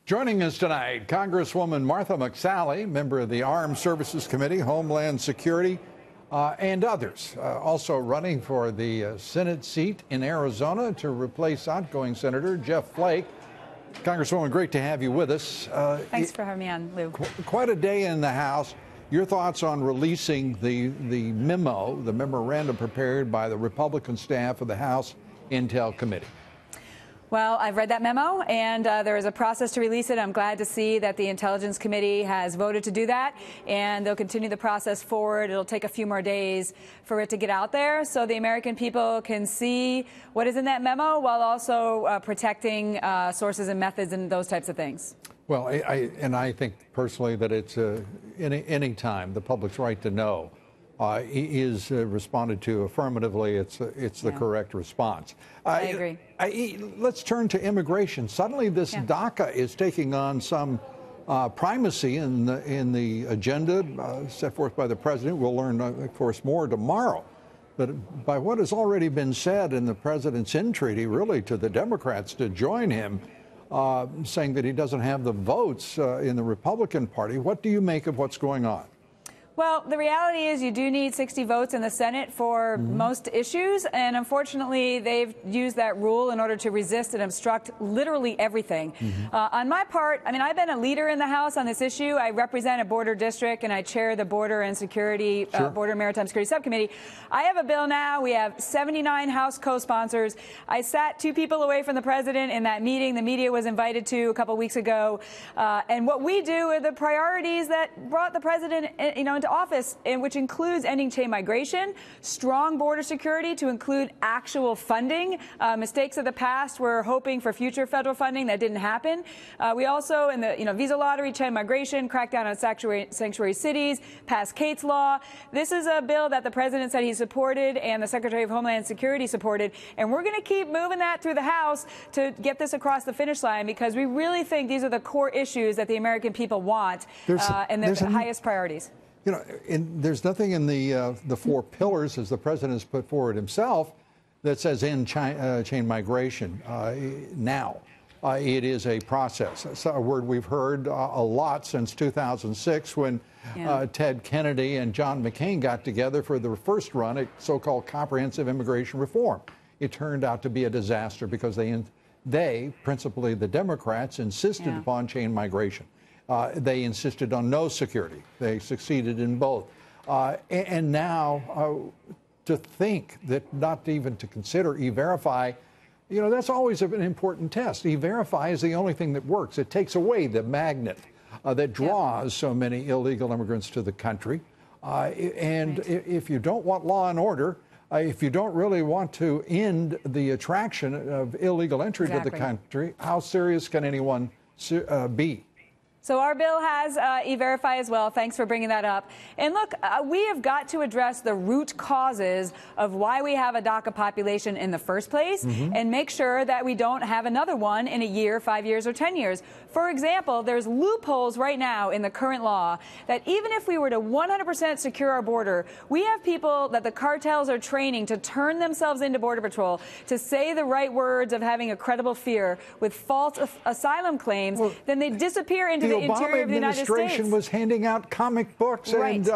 Joining us tonight, Congresswoman Martha McSally, member of the Armed Services Committee, Homeland Security, and others. Also running for the Senate seat in Arizona to replace outgoing Senator Jeff Flake. Congresswoman, great to have you with us. Thanks for having me on, Lou. Quite a day in the House. Your thoughts on releasing the memo, the memorandum prepared by the Republican staff of the House Intel Committee? Well, I've read that memo, and there is a process to release it. I'm glad to see that the Intelligence Committee has voted to do that, and they'll continue the process forward. It'll take a few more days for it to get out there so the American people can see what is in that memo while also protecting sources and methods and those types of things. Well, I think personally that it's any time the public's right to know is responded to affirmatively, it's the correct response. I agree. Let's turn to immigration. Suddenly, this DACA is taking on some primacy in the agenda set forth by the president. We'll learn, of course, more tomorrow. But by what has already been said in the president's entreaty, really, to the Democrats to join him, saying that he doesn't have the votes in the Republican Party, what do you make of what's going on? Well, the reality is you do need 60 votes in the Senate for most issues, and unfortunately, they've used that rule in order to resist and obstruct literally everything. On my part, I mean, I've been a leader in the House on this issue. I represent a border district, and I chair the Border and Security, Border and Maritime Security Subcommittee. I have a bill now. We have 79 House co-sponsors. I sat 2 people away from the president in that meeting the media was invited to a couple weeks ago. And what we do are the priorities that brought the president, into office, which includes ending chain migration, strong border security to include actual funding. Mistakes of the past, we're hoping for future federal funding. That didn't happen. We also, in the visa lottery, chain migration, crack down on sanctuary cities, pass Kate's Law. This is a bill that the president said he supported and the Secretary of Homeland Security supported. And we're going to keep moving that through the House to get this across the finish line because we really think these are the core issues that the American people want and the highest priorities. You know, there's nothing in the 4 pillars, as the president has put forward himself, that says end chain migration now. It is a process. It's a word we've heard a lot since 2006 when Ted Kennedy and John McCain got together for the first run at so-called comprehensive immigration reform. It turned out to be a disaster because they principally the Democrats, insisted upon chain migration. They insisted on no security. They succeeded in both. And now to think that not even to consider E-Verify, that's always an important test. E-Verify is the only thing that works. It takes away the magnet that draws so many illegal immigrants to the country. If you don't want law and order, if you don't really want to end the attraction of illegal entry to the country, how serious can anyone be? So our bill has E-Verify as well. Thanks for bringing that up. And look, we have got to address the root causes of why we have a DACA population in the first place and make sure that we don't have another one in a year, 5 years, or 10 years. For example, there's loopholes right now in the current law that even if we were to 100% secure our border, we have people that the cartels are training to turn themselves into Border Patrol, to say the right words of having a credible fear with false asylum claims, then they disappear into the interior of the United States. The Obama administration was handing out comic books and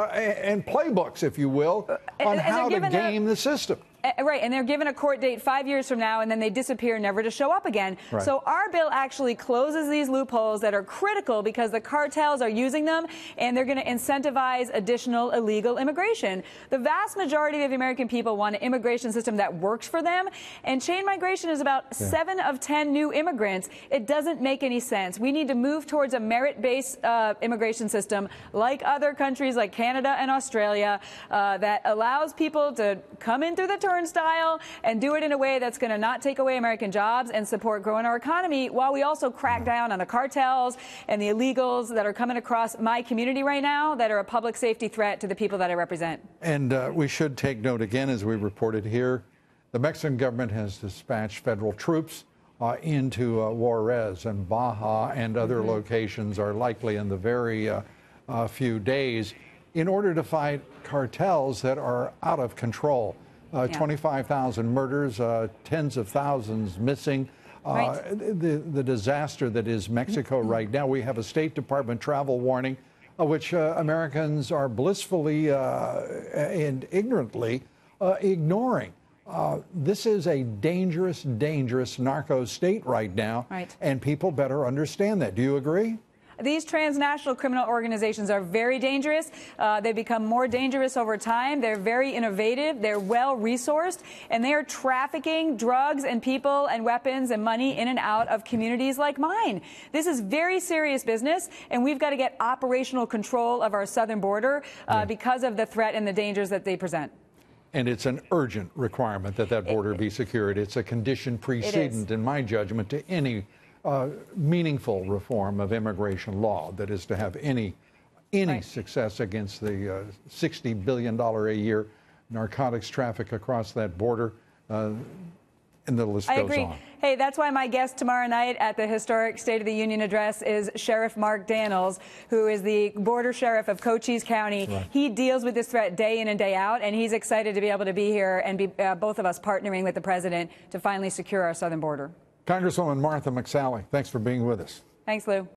playbooks, if you will, on how to game the system. Right, and they're given a court date 5 years from now, and then they disappear, never to show up again. So our bill actually closes these loopholes that are critical because the cartels are using them, and they're going to incentivize additional illegal immigration. The vast majority of the American people want an immigration system that works for them, and chain migration is about 7 of 10 new immigrants. It doesn't make any sense. We need to move towards a merit-based immigration system like other countries like Canada and Australia that allows people to come in through the turnstile and do it in a way that's going to not take away American jobs and support growing our economy while we also crack down on the cartels and the illegals that are coming across my community right now that are a public safety threat to the people that I represent. And we should take note again, as we reported here, the Mexican government has dispatched federal troops into R-Ariz, and Baja and other locations are likely in the very few days in order to fight cartels that are out of control. 25,000 murders, tens of thousands missing. Right. The disaster that is Mexico right now. We have a State Department travel warning, which Americans are blissfully and ignorantly ignoring. This is a dangerous, dangerous narco state right now, right. And people better understand that. Do you agree? These transnational criminal organizations are very dangerous. They become more dangerous over time. They're very innovative. They're well-resourced, and they are trafficking drugs and people and weapons and money in and out of communities like mine. This is very serious business, and we've got to get operational control of our southern border because of the threat and the dangers that they present. And it's an urgent requirement that that border be secured. It's a condition precedent, in my judgment, to any meaningful reform of immigration law that is to have any right. success against the $60 billion a year narcotics traffic across that border. And the list goes on. Hey, that's why my guest tomorrow night at the historic State of the Union address is Sheriff Mark Daniels, who is the border sheriff of Cochise County. Right. He deals with this threat day in and day out, and he's excited to be able to be here and be both of us partnering with the president to finally secure our southern border. Congresswoman Martha McSally, thanks for being with us. Thanks, Lou.